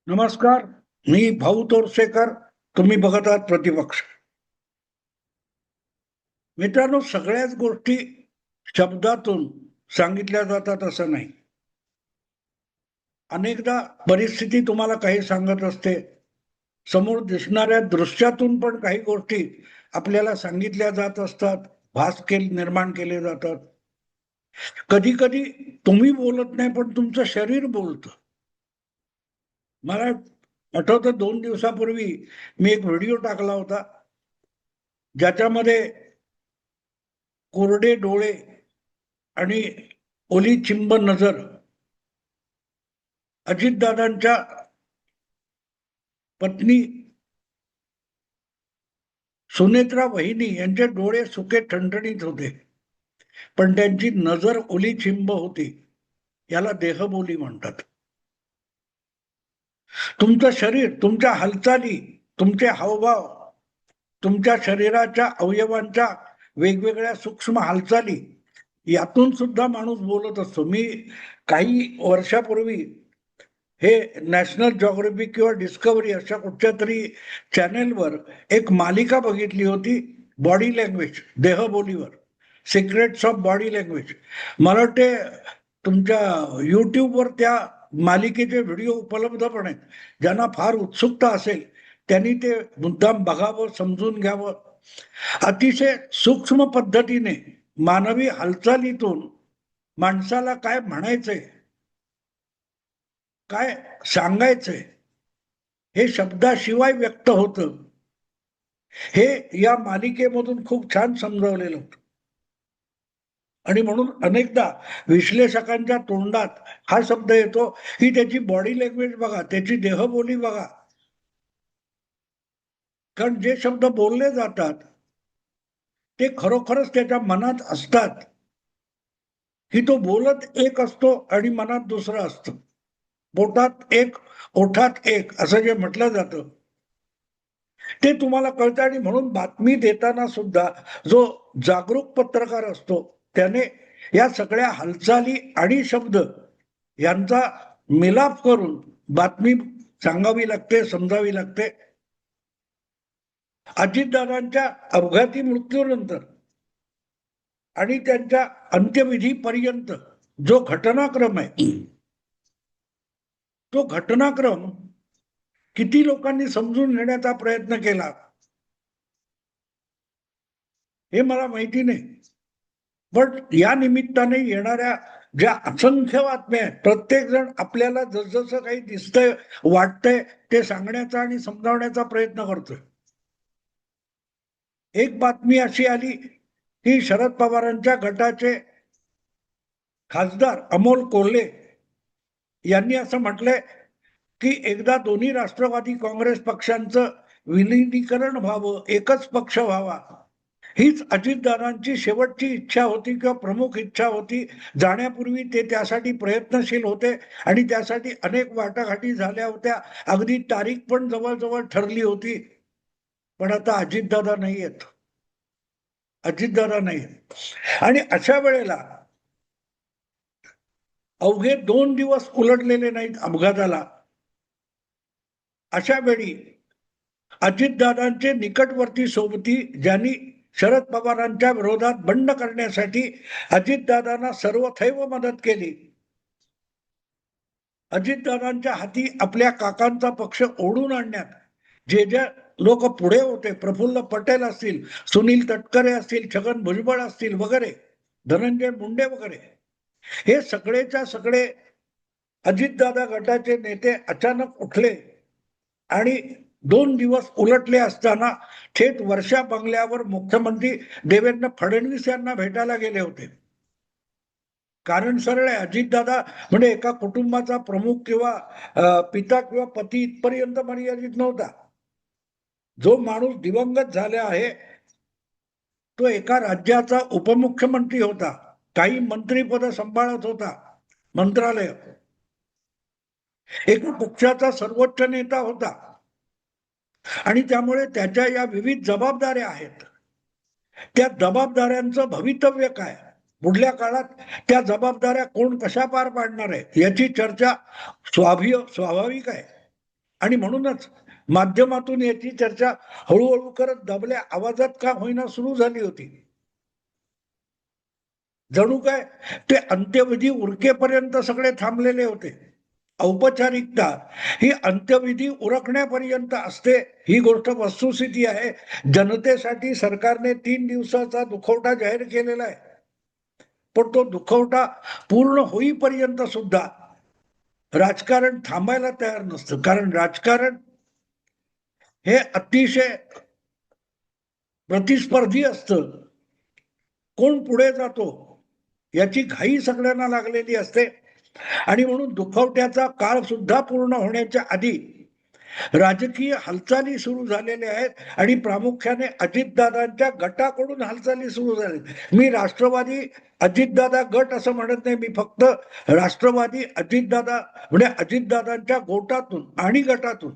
नमस्कार. मी भाऊ तोरसेकर. तुम्ही बघत आहात प्रतिपक्ष. मित्रांनो, सगळ्याच गोष्टी शब्दातून सांगितल्या जातात असं नाही. अनेकदा परिस्थिती तुम्हाला काही सांगत असते. समोर दिसणाऱ्या दृश्यातून पण काही गोष्टी आपल्याला सांगितल्या जात असतात, निर्माण केले जातात. कधी कधी तुम्ही बोलत नाही, पण तुमचं शरीर बोलतं. मला आठवतं 2 दिवसापूर्वी मी एक व्हिडिओ टाकला होता, ज्याच्यामध्ये कोरडे डोळे आणि ओली चिंब नजर अजितदादांच्या पत्नी सुनेत्रा वहिनी यांचे डोळे सुके ठणठणीत होते, पण त्यांची नजर ओली चिंब होती. याला देहबोली म्हणतात. तुमचं शरीर, तुमच्या हालचाली, तुमचे हावभाव, तुमच्या शरीराच्या अवयवांच्या वेगवेगळ्या सूक्ष्म हालचाली, यातून सुद्धा माणूस बोलत असतो. मी काही वर्षापूर्वी हे नॅशनल जॉग्राफी किंवा डिस्कवरी अशा कुठच्या तरी चॅनेलवर एक मालिका बघितली होती, बॉडी लँग्वेज, देहबोलीवर, सिक्रेट्स ऑफ बॉडी लँग्वेज. मला वाटते तुमच्या युट्यूबवर त्या मालिकेचे व्हिडिओ उपलब्ध पण आहेत. ज्यांना फार उत्सुकता असेल त्यांनी ते मुद्दाम बघावं, समजून घ्यावं. अतिशय सूक्ष्म पद्धतीने मानवी हालचालीतून माणसाला काय म्हणायचंय, काय सांगायचंय, हे शब्दाशिवाय व्यक्त होतं. हे या मालिकेमधून खूप छान समजावलेलं होतं. आणि म्हणून अनेकदा विश्लेषकांच्या तोंडात हा शब्द येतो की त्याची बॉडी लँग्वेज बघा, त्याची देहबोली बघा. कारण जे शब्द बोलले जातात ते खरोखरच त्याच्या मनात असतात, की तो बोलत एक असतो आणि मनात दुसरं असतं. बोटात एक, ओठात एक असं जे म्हटलं जातं ते तुम्हाला कळतं. आणि म्हणून बातमी देताना सुद्धा जो जागरूक पत्रकार असतो त्याने या सगळ्या हालचाली आणि शब्द यांचा मिलाप करून बातमी सांगावी लागते, समजावी लागते. अजितदादांच्या अपघाती मृत्यूनंतर आणि त्यांच्या अंत्यविधीपर्यंत जो घटनाक्रम आहे, तो घटनाक्रम किती लोकांनी समजून घेण्याचा प्रयत्न केला हे मला माहिती नाही. पण या निमित्ताने येणाऱ्या ज्या असंख्य बातम्या आहेत, प्रत्येक जण आपल्याला जसजसं काही दिसतंय, वाटतंय ते सांगण्याचा आणि समजावण्याचा प्रयत्न करतोय. एक बातमी अशी आली की शरद पवारांच्या गटाचे खासदार अमोल कोल्हे यांनी असं म्हटलंय की एकदा दोन्ही राष्ट्रवादी काँग्रेस पक्षांचं विलिनीकरण व्हावं, एकच पक्ष व्हावा, हीच अजितदादांची शेवटची इच्छा होती किंवा प्रमुख इच्छा होती. जाण्यापूर्वी ते त्यासाठी प्रयत्नशील होते आणि त्यासाठी अनेक वाटाघाटी झाल्या होत्या. अगदी तारीख पण जवळजवळ ठरली होती. पण आता अजितदादा नाही आहेत, अजितदादा नाही. आणि अशा वेळेला अवघे 2 दिवस उलटलेले नाहीत अपघाताला. अशा वेळी अजितदादांचे निकटवर्ती सोबती, ज्यांनी शरद पवारांच्या विरोधात बंड करण्यासाठी अजितदादांना सर्वथैव मदत केली, अजितदादांच्या हाती आपल्या काकांचा पक्ष ओढून आणण्यात जे जे लोक पुढे होते, प्रफुल्ल पटेल असतील, सुनील तटकरे असतील, छगन भुजबळ असतील वगैरे, धनंजय मुंडे वगैरे, हे सगळेच्या सगळे अजितदादा गटाचे नेते अचानक उठले आणि 2 दिवस उलटले असताना थेट वर्षा बंगल्यावर मुख्यमंत्री देवेंद्र फडणवीस यांना भेटायला गेले होते. कारण सरळ आहे, अजितदादा म्हणजे एका कुटुंबाचा प्रमुख किंवा पिता किंवा पती इथपर्यंत मर्यादित नव्हता. जो माणूस दिवंगत झाला आहे तो एका राज्याचा उपमुख्यमंत्री होता, काही मंत्रीपद सांभाळत होता, मंत्रालय, एका पक्षाचा सर्वोच्च नेता होता. आणि त्यामुळे त्याच्या या विविध जबाबदाऱ्या आहेत. त्या जबाबदाऱ्यांचं भवितव्य काय, पुढल्या काळात त्या जबाबदाऱ्या कोण कशा पार पाडणार आहे याची चर्चा स्वाभाविक आहे. आणि म्हणूनच माध्यमातून याची चर्चा हळूहळू करत दबल्या आवाजात का होईना सुरू झाली होती. जणू काय ते अंत्यविधी उरकेपर्यंत सगळे थांबलेले होते. औपचारिकता ही अंत्यविधी उरकण्यापर्यंत असते, ही गोष्ट वस्तुस्थिती आहे. जनतेसाठी सरकारने 3 दिवसाचा दुखवटा जाहीर केलेला आहे, पण तो दुखवटा पूर्ण होईपर्यंत सुद्धा राजकारण थांबायला तयार नसतं. कारण राजकारण हे अतिशय प्रतिस्पर्धी असतं. कोण पुढे जातो याची घाई सगळ्यांना लागलेली असते. आणि म्हणून दुखवट्याचा काळ सुद्धा पूर्ण होण्याच्या आधी राजकीय हालचाली सुरू झालेल्या आहेत आणि प्रामुख्याने अजितदादांच्या गटाकडून हालचाली सुरू झाल्या. मी राष्ट्रवादी अजितदादा गट असं म्हणत नाही, मी फक्त राष्ट्रवादी अजितदादा म्हणजे अजितदादांच्या गोटातून आणि गटातून.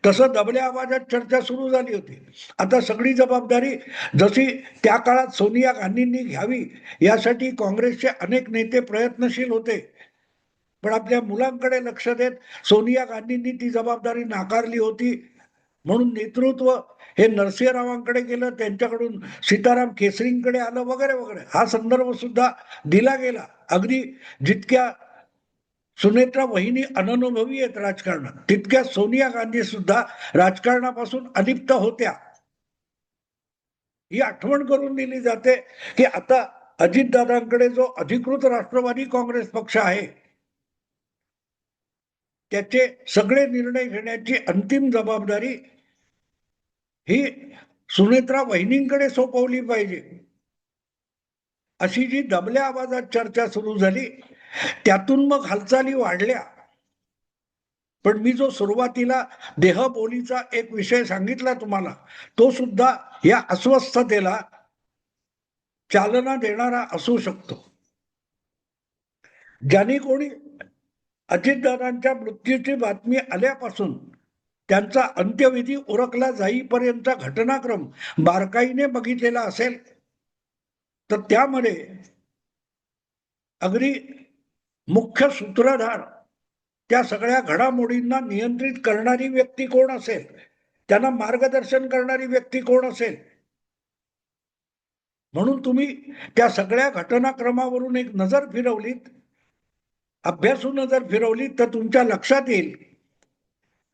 तसं दबल्या आवाजात चर्चा सुरू झाली होती. आता सगळी जबाबदारी जशी त्या काळात सोनिया गांधींनी घ्यावी यासाठी काँग्रेसचे अनेक नेते प्रयत्नशील होते, पण आपल्या मुलांकडे लक्ष देत सोनिया गांधींनी ती जबाबदारी नाकारली होती. म्हणून नेतृत्व हे नरसिंहरावांकडे गेलं, त्यांच्याकडून सीताराम केसरींकडे आलं वगैरे वगैरे. हा संदर्भ सुद्धा दिला गेला. अगदी जितक्या सुनेत्रा वहिनी अननुभवी आहेत राजकारणात, तितक्या सोनिया गांधी सुद्धा राजकारणापासून अलिप्त होत्या. ही आठवण करून दिली जाते की आता अजितदादांकडे जो अधिकृत राष्ट्रवादी काँग्रेस पक्ष आहे, त्याचे सगळे निर्णय घेण्याची अंतिम जबाबदारी ही सुनेत्रा वहिनींकडे सोपवली पाहिजे. अशी जी दबल्या आवाजात चर्चा सुरू झाली, त्यातून मग हालचाली वाढल्या. पण मी जो सुरुवातीला देहबोलीचा एक विषय सांगितला तुम्हाला, तो सुद्धा या अस्वस्थतेला चालना देणारा असू शकतो. ज्यांनी कोणी अजितदादांच्या मृत्यूची बातमी आल्यापासून त्यांचा अंत्यविधी उरकला जाईपर्यंतचा घटनाक्रम बारकाईने बघितलेला असेल, तर त्यामध्ये अगदी मुख्य सूत्रधार, त्या सगळ्या घडामोडींना नियंत्रित करणारी व्यक्ती कोण असेल, त्यांना मार्गदर्शन करणारी व्यक्ती कोण असेल, म्हणून तुम्ही त्या सगळ्या घटनाक्रमावरून एक नजर फिरवलीत, अभ्यासू नजर फिरवलीत, तर तुमच्या लक्षात येईल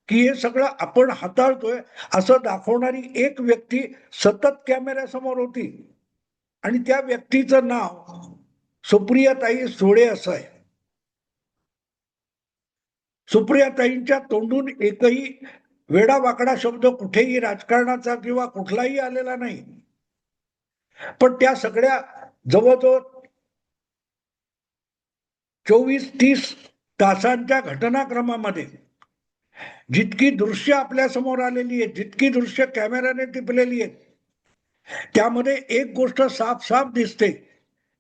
की हे सगळं आपण हाताळतोय असं दाखवणारी एक व्यक्ती सतत कॅमेऱ्यासमोर होती, आणि त्या व्यक्तीचं नाव सुप्रियाताई सुळे असं आहे. सुप्रियाताईंच्या तोंडून एकही वेडावाकडा शब्द कुठेही राजकारणाचा किंवा कुठलाही आलेला नाही, पण त्या सगळ्या जवळजवळ 24-30 तासांच्या घटनाक्रमामध्ये जितकी दृश्य आपल्या समोर आलेली आहेत, जितकी दृश्य कॅमेऱ्याने टिपलेली आहेत, त्यामध्ये एक गोष्ट साफ साफ दिसते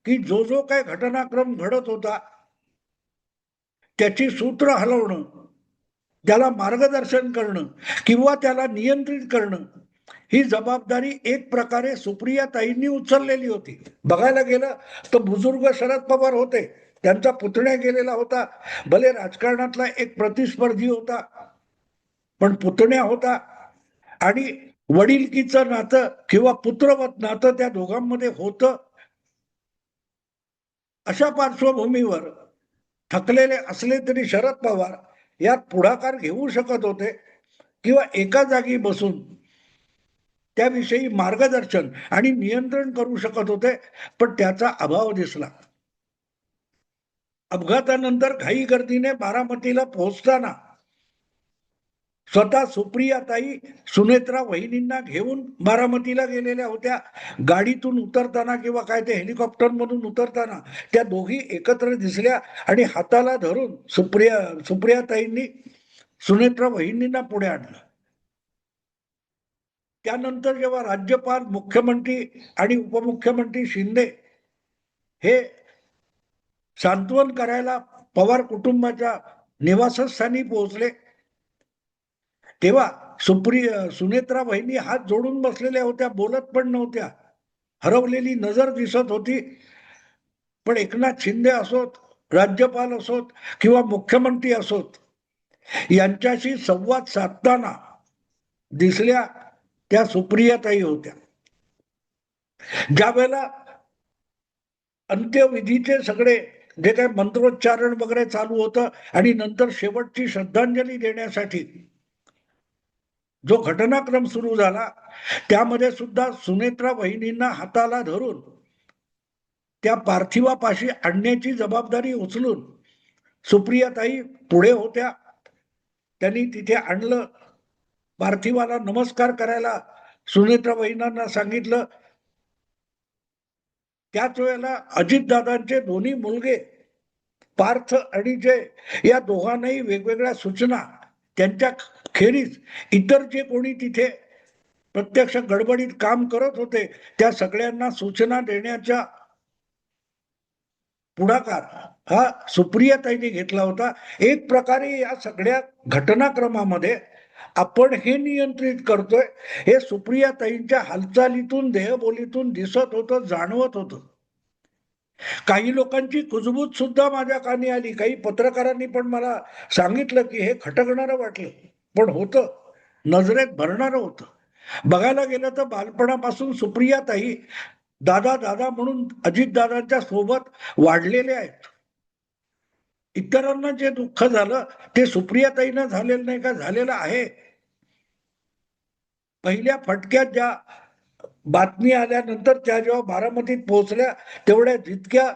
की जो जो काही घटनाक्रम घडत होता त्याची सूत्र हलवणं, त्याला मार्गदर्शन करणं किंवा त्याला नियंत्रित करणं, ही जबाबदारी एक प्रकारे सुप्रियाताईंनी उचललेली होती. बघायला गेलं तर बुजुर्ग शरद पवार होते, त्यांचा पुतण्या गेलेला होता, भले राजकारणातला एक प्रतिस्पर्धी होता, पण पुतण्या होता, आणि वडिलकीचं नातं किंवा पुत्रवत नातं त्या दोघांमध्ये होतं. अशा पार्श्वभूमीवर थकलेले असले तरी शरद पवार यात पुढाकार घेऊ शकत होते किंवा एका जागी बसून त्याविषयी मार्गदर्शन आणि नियंत्रण करू शकत होते, पण त्याचा अभाव दिसला. अपघातानंतर घाई गर्दीने बारामतीला पोहोचताना स्वतः सुप्रियाताई सुनेत्रा वहिनींना घेऊन बारामतीला गेलेल्या होत्या. गाडीतून उतरताना किंवा काय ते हेलिकॉप्टर मधून उतरताना त्या दोघी एकत्र दिसल्या आणि हाताला धरून सुप्रियाताईंनी सुनेत्रा वहिनींना पुढे आणलं. त्यानंतर जेव्हा राज्यपाल, मुख्यमंत्री आणि उपमुख्यमंत्री शिंदे हे सांत्वन करायला पवार कुटुंबाच्या निवासस्थानी पोहोचले, तेव्हा सुनेत्रा वहिनी हात जोडून बसलेल्या होत्या, बोलत पण नव्हत्या, हरवलेली नजर दिसत होती. पण एकनाथ शिंदे असोत, राज्यपाल असोत किंवा मुख्यमंत्री असोत, यांच्याशी संवाद साधताना दिसल्या त्या सुप्रियाताई होत्या. ज्या वेळेला अंत्यविधीचे सगळे जे काही मंत्रोच्चारण वगैरे चालू होतं आणि नंतर शेवटची श्रद्धांजली देण्यासाठी जो घटनाक्रम सुरू झाला, त्यामध्ये सुद्धा सुनेत्रा वहिनींना हाताला धरून त्या पार्थिवापाशी आणण्याची जबाबदारी उचलून सुप्रियाताई पुढे होत्या. त्यांनी तिथे आणलं, पार्थिवाला नमस्कार करायला सुनेत्रा वहिनींना सांगितलं. त्याच वेळेला अजितदादांचे दोन्ही मुलगे पार्थ आणि जय या दोघांनाही वेगवेगळ्या सूचना, त्यांच्या खेरीज इतर जे कोणी तिथे प्रत्यक्ष गडबडीत काम करत होते त्या सगळ्यांना सूचना देण्याचा पुढाकार हा सुप्रियाताईंनी घेतला होता. एक प्रकारे या सगळ्या घटनाक्रमामध्ये आपण हे नियंत्रित करतोय हे सुप्रियाताईंच्या हालचालीतून, देहबोलीतून दिसत होतं, जाणवत होतं. काही लोकांची कुजबूज सुद्धा माझ्या कानी आली. काही पत्रकारांनी पण मला सांगितलं की हे खटकणारं वाटलं, पण होतं, नजरेत भरणारं होतं. बघायला गेलं तर बालपणापासून सुप्रियाताई दादा दादा म्हणून अजितदादांच्या सोबत वाढलेले आहेत. इतरांना जे दुःख झालं ते सुप्रियाताईंना झालेलं नाही का? झालेलं आहे. पहिल्या फटक्यात ज्या बातमी आल्यानंतर त्या जेव्हा बारामतीत पोहोचल्या तेवढ्या जितक्या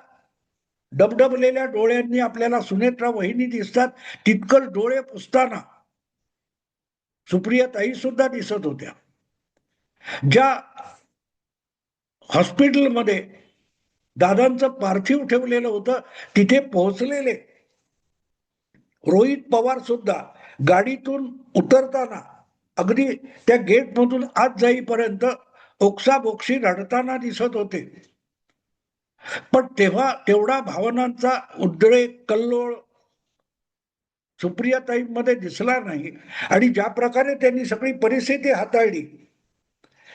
डबडबलेल्या डोळ्यांनी आपल्याला सुनेत्रा वहिनी दिसतात तितकंच डोळे पुसताना सुप्रियाताई सुद्धा दिसत होत्या. ज्या हॉस्पिटलमध्ये दादांचं पार्थिव ठेवलेलं होतं तिथे पोहोचलेले रोहित पवार सुद्धा गाडीतून उतरताना अगदी त्या गेटमधून आत जाईपर्यंत ओक्साबोक्शी रडताना दिसत होते. पण तेव्हा तेवढा भावनांचा उद्रेक, कल्लोळ सुप्रियाताईंमध्ये दिसला नाही. आणि ज्या प्रकारे त्यांनी सगळी परिस्थिती हाताळली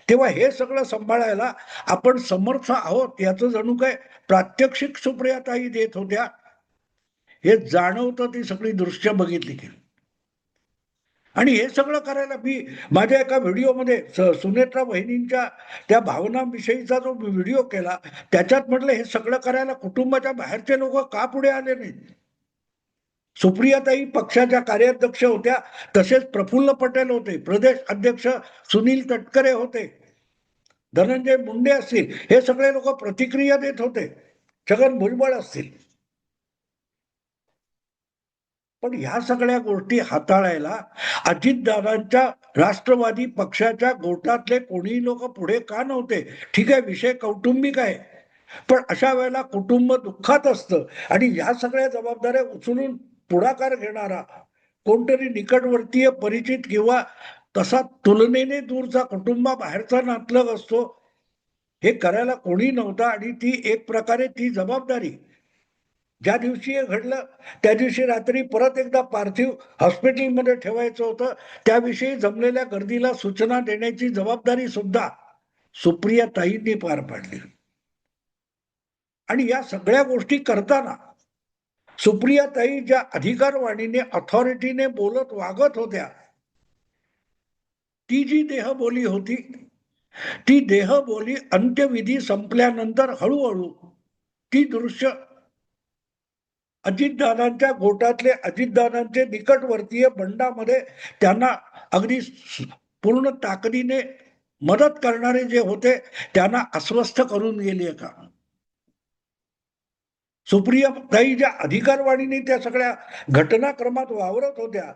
तेव्हा हे सगळं सांभाळायला आपण समर्थ आहोत याचं जणू काय प्रात्यक्षिक सुप्रियाताई देत होत्या. हे जाणवतं ती सगळी दृश्य बघितली की. आणि हे सगळं करायला मी माझ्या एका व्हिडिओमध्ये सुनेत्रा वहिनींच्या त्या भावनांविषयीचा जो व्हिडिओ केला त्याच्यात म्हटलं हे सगळं करायला कुटुंबाच्या बाहेरचे लोक का पुढे आले नाहीत? सुप्रियाताई पक्षाच्या कार्याध्यक्ष होत्या, तसेच प्रफुल्ल पटेल होते, प्रदेश अध्यक्ष सुनील तटकरे होते, धनंजय मुंडे असतील, हे सगळे लोक प्रतिक्रिया देत होते, छगन भुजबळ असतील. पण ह्या सगळ्या गोष्टी हाताळायला अजितदादांच्या राष्ट्रवादी पक्षाच्या गोटातले कोणी लोक पुढे का नव्हते? ठीक आहे, विषय कौटुंबिक आहे, पण अशा वेळेला कुटुंब दुःखात असतं आणि ह्या सगळ्या जबाबदाऱ्या उचलून पुढाकार घेणारा कोणतरी निकटवर्तीय, परिचित किंवा तसा तुलनेने दूरचा कुटुंबाबाहेरचा नातलग असतो, हे करायला कोणी नव्हता. आणि ती एक प्रकारे ती जबाबदारी ज्या दिवशी हे घडलं त्या दिवशी रात्री परत एकदा पार्थिव हॉस्पिटलमध्ये ठेवायचं होतं, त्याविषयी जमलेल्या गर्दीला सूचना देण्याची जबाबदारी सुद्धा सुप्रियाताईंनी पार पाडली. आणि या सगळ्या गोष्टी करताना सुप्रियाताई ज्या अधिकारवाणीने, अथॉरिटीने बोलत वागत होत्या, ती जी देहबोली होती, ती देहबोली अंत्यविधी संपल्यानंतर हळूहळू ती दृश्य अजितदादांच्या गोटातले, अजितदादांचे निकटवर्तीय बंडामध्ये त्यांना अगदी पूर्ण ताकदीने मदत करणारे जे होते त्यांना अस्वस्थ करून गेली का? सुप्रियाताई ज्या अधिकारवाणीने त्या सगळ्या घटनाक्रमात वावरत होत्या,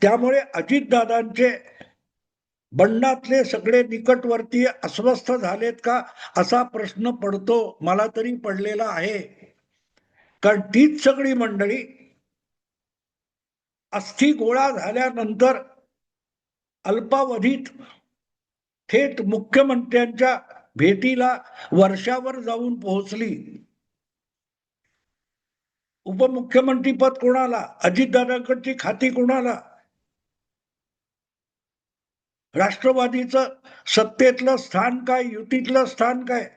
त्यामुळे अजितदादांचे बंडातले सगळे निकटवर्तीय अस्वस्थ झालेत का असा प्रश्न पडतो, मला तरी पडलेला आहे. कारण तीच सगळी मंडळी अस्थि गोळा झाल्यानंतर अल्पावधीत थेट मुख्यमंत्र्यांच्या भेटीला वर्षावर जाऊन पोहोचली. उपमुख्यमंत्री पद कोणाला? अजितदादांकडची खाती कोणाला? राष्ट्रवादीचं सत्तेतलं स्थान काय, युतीतलं स्थान काय,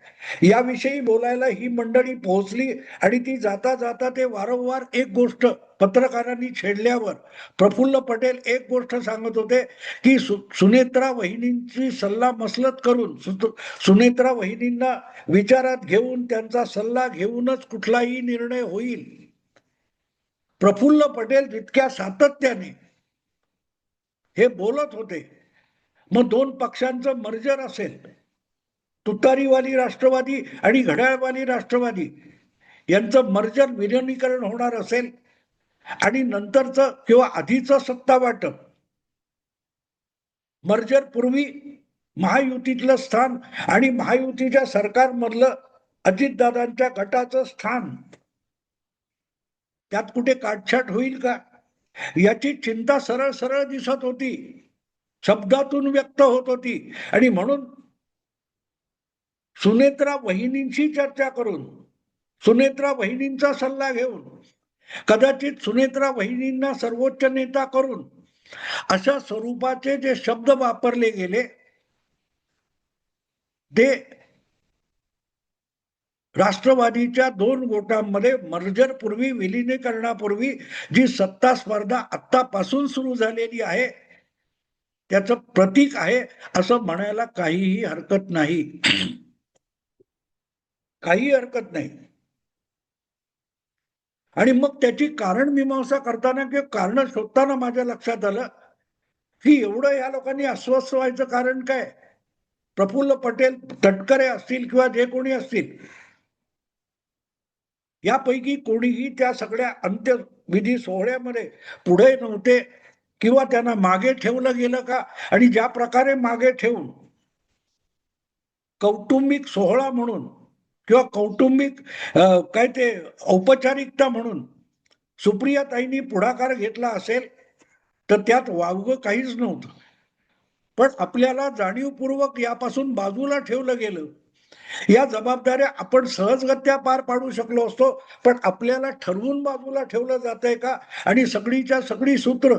याविषयी बोलायला ही मंडळी पोहोचली. आणि ती जाता जाता ते वारंवार एक गोष्ट पत्रकारांनी छेडल्यावर प्रफुल्ल पटेल एक गोष्ट सांगत होते की सुनेत्रा वहिनींची सल्ला मसलत करून, सुनेत्रा वहिनींना विचारात घेऊन, त्यांचा सल्ला घेऊनच कुठलाही निर्णय होईल. प्रफुल्ल पटेल जितक्या सातत्याने हे बोलत होते, मग दोन पक्षांचं मर्जर असेल, तुतारीवाली राष्ट्रवादी आणि घड्याळवाली राष्ट्रवादी यांचं मर्जर विलिनीकरण होणार असेल, आणि नंतरचं किंवा आधीचं सत्ता वाटप, मर्जर पूर्वी महायुतीतलं स्थान आणि महायुतीच्या सरकारमधलं अजितदादांच्या गटाचं स्थान, त्यात कुठे काटछाट होईल का, याची चिंता सरळ सरळ दिसत होती, शब्दातून व्यक्त होत होती. आणि म्हणून सुनेत्रा वहिनींशी चर्चा करून, सुनेत्रा वहिनींचा सल्ला घेऊन, कदाचित सुनेत्रा वहिनींना सर्वोच्च नेता करून, अशा स्वरूपाचे जे शब्द वापरले गेले ते राष्ट्रवादीच्या दोन गोटांमध्ये मर्जर पूर्वी, विलिनीकरणापूर्वी जी सत्ता स्पर्धा आत्तापासून सुरू झालेली आहे त्याचं प्रतीक आहे असं म्हणायला काहीही हरकत नाही. काही हरकत नाही. आणि मग त्याची कारण मीमांसा करताना किंवा कारण शोधताना माझ्या लक्षात आलं की एवढं या लोकांनी अस्वस्थ व्हायचं कारण काय. प्रफुल्ल पटेल, तटकरे असतील किंवा जे कोणी असतील, यापैकी कोणीही त्या सगळ्या अंत्यविधी सोहळ्यामध्ये पुढे नव्हते किंवा त्यांना मागे ठेवलं गेलं का. आणि ज्या प्रकारे मागे ठेवून कौटुंबिक सोहळा म्हणून किंवा कौटुंबिक काय ते औपचारिकता म्हणून सुप्रियाताईंनी पुढाकार घेतला असेल तर त्यात वावगं काहीच नव्हतं. पण आपल्याला जाणीवपूर्वक यापासून बाजूला ठेवलं गेलं. या जबाबदाऱ्या आपण सहजगत्या पार पाडू शकलो असतो, पण आपल्याला ठरवून बाजूला ठेवलं जातंय का. आणि सगळीच्या सगळी सूत्र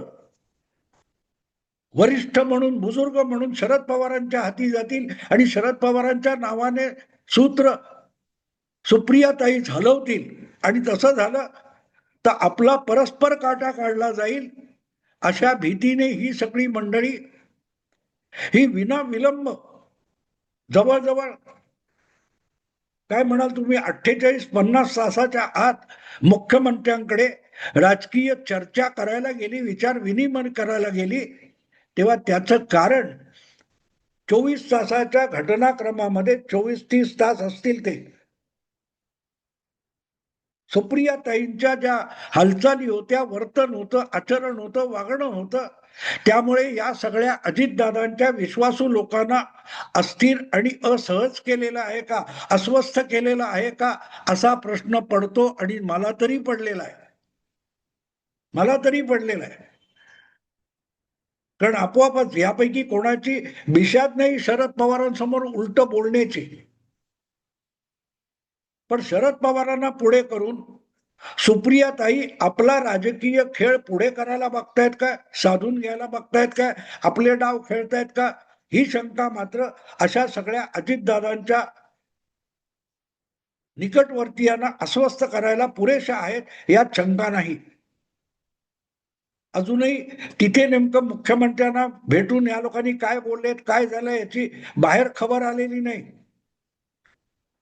वरिष्ठ म्हणून, बुजुर्ग म्हणून शरद पवारांच्या हाती जातील आणि शरद पवारांच्या नावाने सूत्र सुप्रियाताई हलवतील. आणि तसं झालं तर आपला परस्पर काटा काढला जाईल, अशा भीतीने ही सगळी मंडळी ही विना विलंब जवळजवळ काय म्हणाल तुम्ही 48-50 तासाच्या आत मुख्यमंत्र्यांकडे राजकीय चर्चा करायला गेली, विचार विनिमय करायला गेली. तेव्हा त्याचं कारण 24 तासाच्या घटनाक्रमामध्ये 24-30 तास असतील ते सुप्रियाताईंच्या ज्या हालचाली होत्या, वर्तन होतं, आचरण होतं, वागणं होतं, त्यामुळे या सगळ्या अजितदादांच्या विश्वासू लोकांना अस्थिर आणि असहज केलेला आहे का, अस्वस्थ केलेला आहे का, असा प्रश्न पडतो. आणि मला तरी पडलेला आहे, मला तरी पडलेला आहे. कारण आपोआपच यापैकी कोणाची बिशात नाही शरद पवारांसमोर उलट बोलण्याची. पण शरद पवारांना पुढे करून सुप्रियाताई आपला राजकीय खेळ पुढे करायला बघतायत का, साधून घ्यायला बघतायत का, आपले डाव खेळतायत का, ही शंका मात्र अशा सगळ्या अजितदादांच्या निकटवर्तीयांना अस्वस्थ करायला पुरेशा आहेत, यात शंका नाही. अजूनही तिथे नेमकं मुख्यमंत्र्यांना भेटून या लोकांनी काय बोललेत, काय झालं, याची बाहेर खबर आलेली नाही.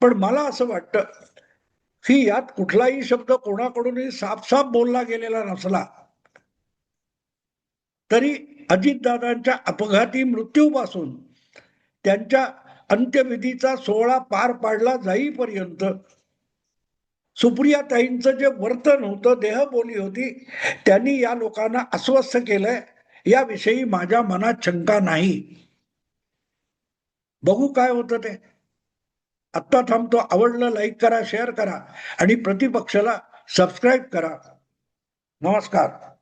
पण मला असं वाटतं की यात कुठलाही शब्द कोणाकडूनही साफ बोलला गेलेला नसला तरी अजितदादांच्या अपघाती मृत्यूपासून त्यांच्या अंत्यविधीचा सोहळा पार पाडला जाईपर्यंत सुप्रियाताईंचं जे वर्तन होतं, देहबोली होती, त्यांनी या लोकांना अस्वस्थ केलंय, याविषयी माझ्या मनात शंका नाही. बघू काय होतं ते. आत्ता थांबतो. आवडलं लाईक करा, शेअर करा आणि प्रतिपक्षाला सबस्क्राईब करा. नमस्कार.